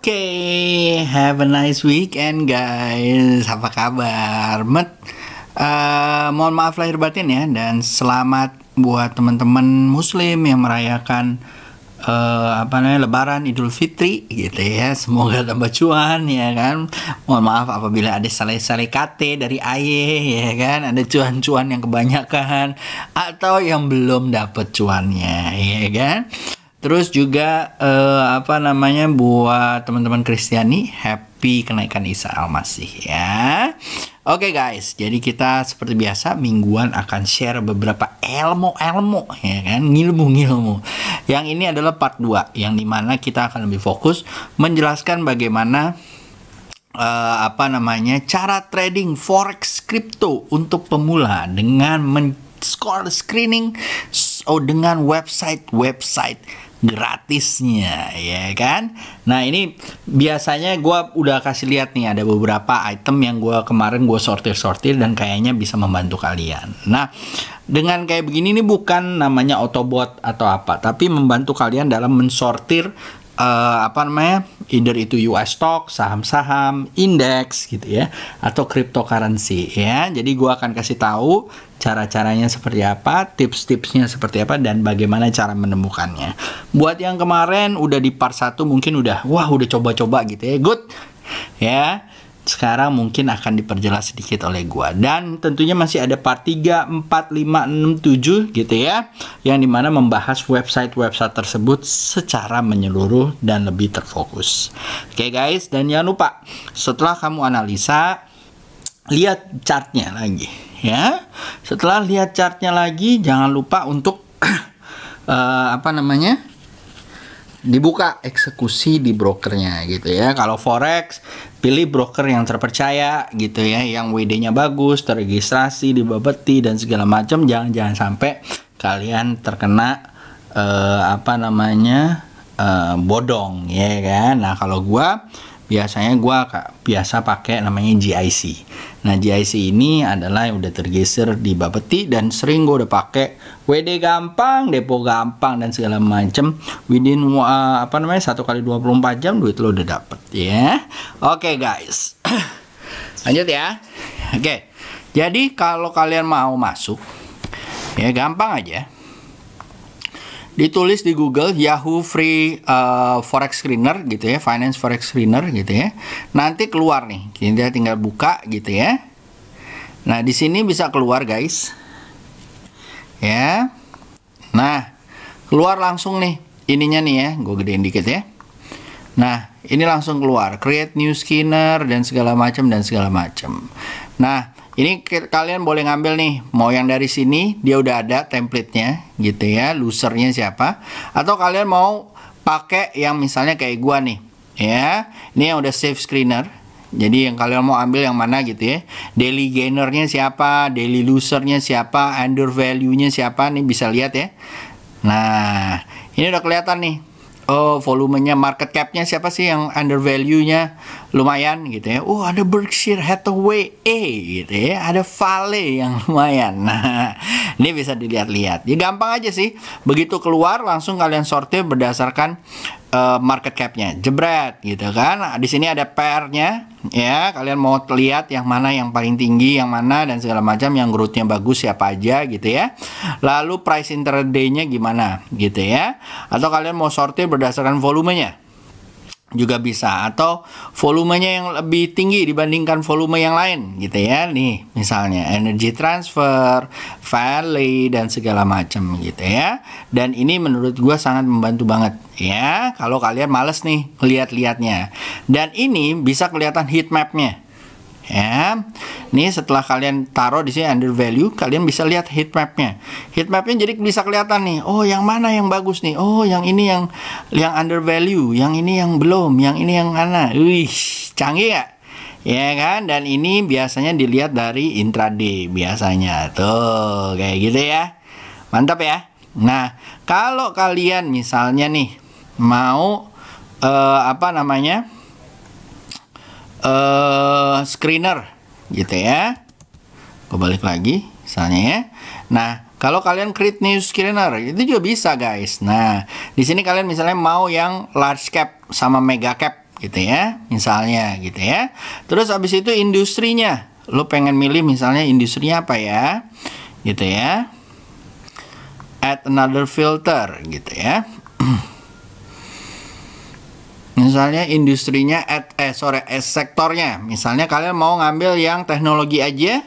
Oke, have a nice weekend guys. Apa kabar? Mohon maaf lahir batin ya, dan selamat buat teman-teman Muslim yang merayakan Lebaran Idul Fitri gitu ya. Semoga tambah cuan ya kan. Mohon maaf apabila ada salah-salah kate dari ayah ya kan. Ada cuan-cuan yang kebanyakan atau yang belum dapat cuannya ya kan. Terus juga buat teman-teman Kristiani, happy kenaikan Isa Al-Masih ya. Oke guys, jadi kita seperti biasa mingguan akan share beberapa ilmu-ilmu ya kan, ngilmu-ngilmu. Yang ini adalah part 2 yang dimana kita akan lebih fokus menjelaskan bagaimana cara trading forex crypto untuk pemula dengan men-score screening dengan website gratisnya ya kan. Nah ini biasanya gue udah kasih lihat nih, ada beberapa item yang kemarin gue sortir dan kayaknya bisa membantu kalian. Nah dengan kayak begini nih bukan namanya Autobot atau apa, tapi membantu kalian dalam mensortir either itu US stock, saham-saham, indeks gitu ya, atau cryptocurrency ya. Jadi gua akan kasih tahu cara-caranya seperti apa, tips-tipsnya seperti apa, dan bagaimana cara menemukannya. Buat yang kemarin udah di part 1 mungkin udah coba-coba gitu ya, good ya. Sekarang mungkin akan diperjelas sedikit oleh gua, dan tentunya masih ada part 3, 4, 5, 6, 7 gitu ya, yang dimana membahas website-website tersebut secara menyeluruh dan lebih terfokus. Oke guys, dan jangan lupa setelah kamu analisa, lihat chartnya lagi ya. Setelah lihat chartnya lagi, jangan lupa untuk dibuka eksekusi di brokernya gitu ya. Kalau forex, pilih broker yang terpercaya gitu ya, yang WD-nya bagus, terregistrasi di Bapeti dan segala macam. Jangan sampai kalian terkena bodong ya kan. Nah kalau gua biasanya biasa pakai namanya GIC. Nah GIC ini adalah yang udah tergeser di Bapeti, dan sering gue udah pakai WD gampang, depo gampang, dan segala macam. Within 1 kali 24 jam duit lo udah dapet ya. Oke guys, lanjut ya. Oke, jadi kalau kalian mau masuk ya gampang aja. Ditulis di Google Yahoo Free Forex Screener gitu ya, Finance Forex Screener gitu ya. Nanti keluar nih, kita tinggal buka gitu ya. Nah di sini bisa keluar guys, ya. Nah keluar langsung nih ininya nih ya, gue gedein dikit ya. Nah ini langsung keluar, create new scanner dan segala macam. Nah ini kalian boleh ngambil nih, mau yang dari sini dia udah ada template-nya gitu ya, losernya siapa, atau kalian mau pakai yang misalnya kayak gua nih ya. Ini yang udah save screener. Jadi yang kalian mau ambil yang mana gitu ya. Daily gainernya siapa, daily losernya siapa, undervalue-nya siapa, nih bisa lihat ya. Nah, ini udah kelihatan nih. Oh, volumenya, market cap-nya siapa sih yang undervalue-nya lumayan gitu ya. Oh, ada Berkshire Hathaway gitu ya. Ada Vale yang lumayan. Nah, ini bisa dilihat-lihat. Ya gampang aja sih. Begitu keluar langsung kalian sortir berdasarkan market cap-nya. Jebret gitu kan. Nah, di sini ada pair-nya ya. Kalian mau lihat yang mana yang paling tinggi, yang mana dan segala macam, yang growth-nya bagus siapa aja gitu ya. Lalu price intraday-nya gimana gitu ya. Atau kalian mau sortir berdasarkan volumenya juga bisa, atau volumenya yang lebih tinggi dibandingkan volume yang lain gitu ya. Nih misalnya energy transfer, Valley, dan segala macam gitu ya. Dan ini menurut gua sangat membantu banget ya kalau kalian males nih lihat-lihatnya. Dan ini bisa kelihatan heat map-nya ya. Nih setelah kalian taruh di sini undervalue, kalian bisa lihat heat map-nya. Heat map-nya jadi bisa kelihatan nih. Oh, yang mana yang bagus nih? Oh, yang ini yang undervalue, yang ini yang belum, yang ini yang mana. Wih, canggih ya? Ya kan? Dan ini biasanya dilihat dari intraday biasanya. Tuh, kayak gitu ya. Mantap ya. Nah, kalau kalian misalnya nih mau screener gitu ya. Gue balik lagi misalnya ya. Nah kalau kalian create new screener itu juga bisa guys. Nah di sini kalian misalnya mau yang large cap sama mega cap gitu ya, misalnya gitu ya. Terus habis itu industrinya, lo pengen milih misalnya industrinya apa ya, gitu ya. Add another filter gitu ya. Misalnya industrinya sektornya. Misalnya kalian mau ngambil yang teknologi aja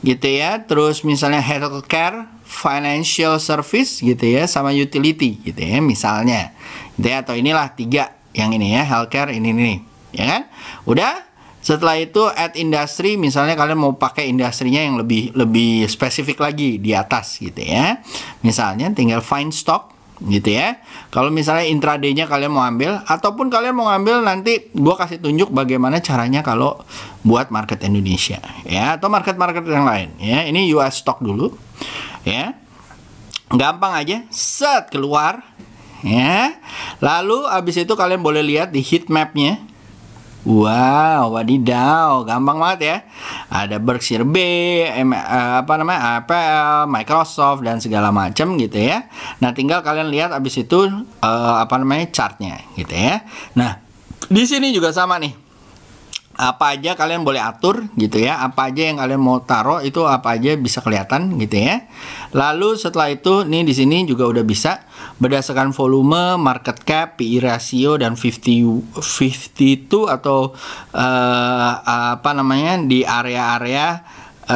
gitu ya. Terus misalnya healthcare, financial service gitu ya, sama utility gitu ya misalnya. Gitu ya, atau inilah 3 yang ini ya, healthcare ini ya kan? Udah. Setelah itu add industry, misalnya kalian mau pakai industrinya yang lebih spesifik lagi di atas gitu ya. Misalnya tinggal find stock gitu ya. Kalau misalnya intraday-nya kalian mau ambil, ataupun kalian mau ngambil, nanti gua kasih tunjuk bagaimana caranya kalau buat market Indonesia ya, atau market-market yang lain ya. Ini US stock dulu ya. Gampang aja, set keluar ya. Lalu habis itu kalian boleh lihat di heat map-nya. Wow, wadidaw, gampang banget ya. Ada Berkshire B, Apple, Microsoft dan segala macam gitu ya. Nah, tinggal kalian lihat abis itu chartnya gitu ya. Nah, di sini juga sama nih. Apa aja kalian boleh atur gitu ya. Apa aja yang kalian mau taruh itu apa aja bisa kelihatan gitu ya. Lalu setelah itu nih di sini juga udah bisa berdasarkan volume, market cap, PE ratio dan 52 atau di area-area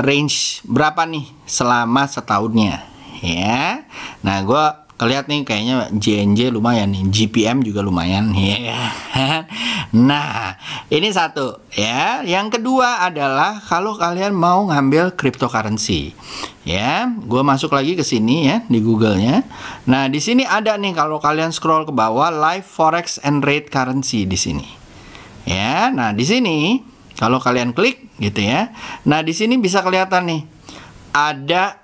range berapa nih selama setahunnya ya. Nah, gue kelihat nih kayaknya JNJ lumayan nih, GPM juga lumayan ya. Nah, ini satu ya. Yang kedua adalah kalau kalian mau ngambil cryptocurrency ya, gue masuk lagi ke sini ya di Google-nya. Nah, di sini ada nih, kalau kalian scroll ke bawah, live forex and rate currency di sini ya. Nah, di sini kalau kalian klik gitu ya. Nah, di sini bisa kelihatan nih ada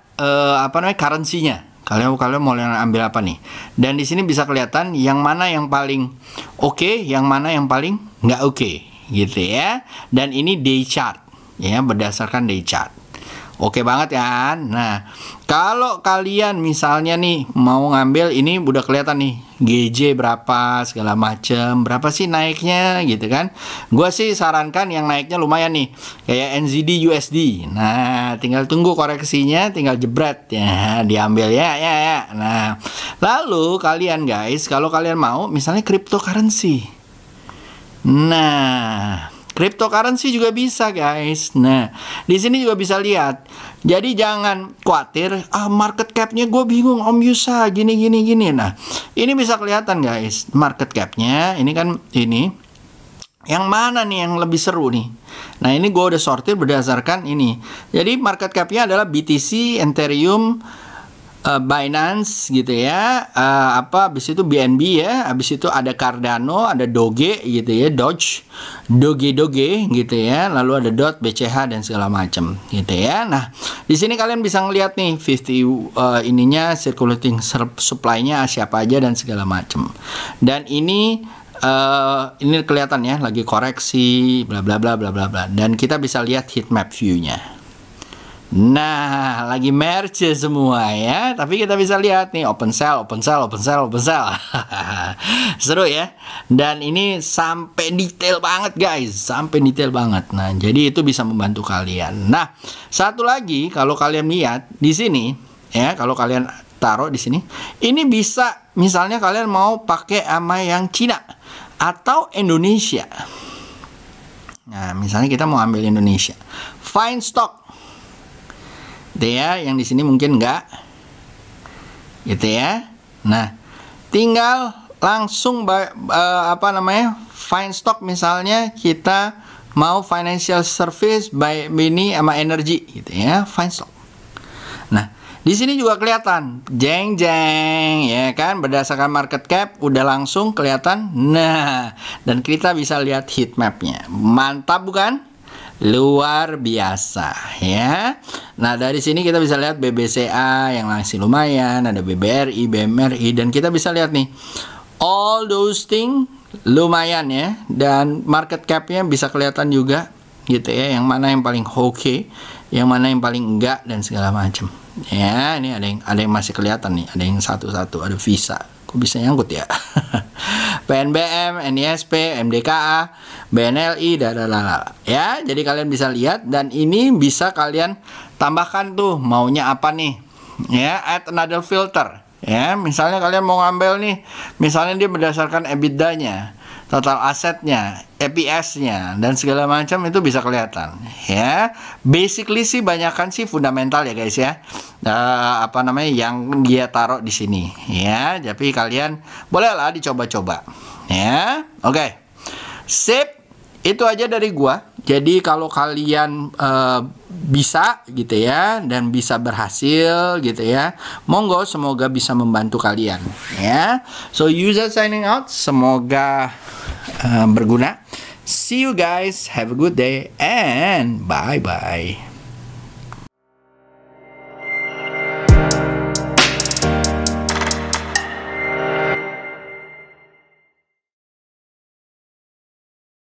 currency-nya. Kalian mau ambil apa nih? Dan di sini bisa kelihatan yang mana yang paling oke, yang mana yang paling nggak oke, gitu ya. Dan ini day chart, ya, berdasarkan day chart. Oke banget ya. Nah, kalau kalian misalnya nih mau ngambil ini udah kelihatan nih GJ berapa segala macem, berapa sih naiknya gitu kan. Gua sih sarankan yang naiknya lumayan nih, kayak NZD USD. Nah, tinggal tunggu koreksinya, tinggal jebret ya, diambil ya. Nah, lalu kalian guys, kalau kalian mau misalnya cryptocurrency. Nah, cryptocurrency juga bisa guys. Nah, di sini juga bisa lihat. Jadi jangan khawatir, market capnya gue bingung Om Yusa gini. Nah, ini bisa kelihatan guys, market capnya. Ini kan ini. Yang mana nih yang lebih seru nih? Nah, ini gue udah sortir berdasarkan ini. Jadi market capnya adalah BTC, Ethereum, Binance gitu ya, habis itu BNB ya, habis itu ada Cardano, ada Doge gitu ya, Doge gitu ya, lalu ada DOT, BCH dan segala macam gitu ya. Nah, di sini kalian bisa ngelihat nih 50 ininya circulating supply-nya siapa aja dan segala macam. Dan ini kelihatan ya, lagi koreksi bla bla bla bla bla bla, dan kita bisa lihat heat map view-nya. Nah, lagi merge semua ya, tapi kita bisa lihat nih open sell. Seru ya. Dan ini sampai detail banget guys, sampai detail banget. Nah, jadi itu bisa membantu kalian. Nah, satu lagi kalau kalian lihat di sini ya, kalau kalian taruh di sini, ini bisa misalnya kalian mau pakai sama yang Cina atau Indonesia. Nah, misalnya kita mau ambil Indonesia. Find stock. Gitu ya, yang di sini mungkin enggak. Gitu ya. Nah, tinggal langsung find stock, misalnya kita mau financial service by ini sama energy gitu ya, find stock. Nah, di sini juga kelihatan jeng ya kan, berdasarkan market cap udah langsung kelihatan. Nah, dan kita bisa lihat heat mapnya. Mantap bukan? Luar biasa ya. Nah, dari sini kita bisa lihat BBCA yang masih lumayan, ada BBRI, BMRI, dan kita bisa lihat nih all those thing lumayan ya, dan market capnya bisa kelihatan juga gitu ya, yang mana yang paling oke, yang mana yang paling enggak dan segala macam ya. Ini ada yang masih kelihatan nih, ada yang satu-satu, ada Visa. Kok bisa nyangkut ya? PNBM, NISP, MDKA, BNLI, ya. Jadi kalian bisa lihat, dan ini bisa kalian tambahkan tuh maunya apa nih, ya. Add another filter, ya. Misalnya kalian mau ngambil nih, misalnya dia berdasarkan EBITDA-nya, total asetnya, EPS-nya, dan segala macam, itu bisa kelihatan, ya. Basically sih banyakan sih fundamental ya guys ya. Apa namanya yang dia taruh di sini, ya. Tapi kalian bolehlah dicoba-coba, ya. Oke. Sip. Itu aja dari gua. Jadi kalau kalian bisa gitu ya, dan bisa berhasil gitu ya, monggo, semoga bisa membantu kalian, ya. So user signing out, semoga berguna. See you guys, have a good day and bye bye.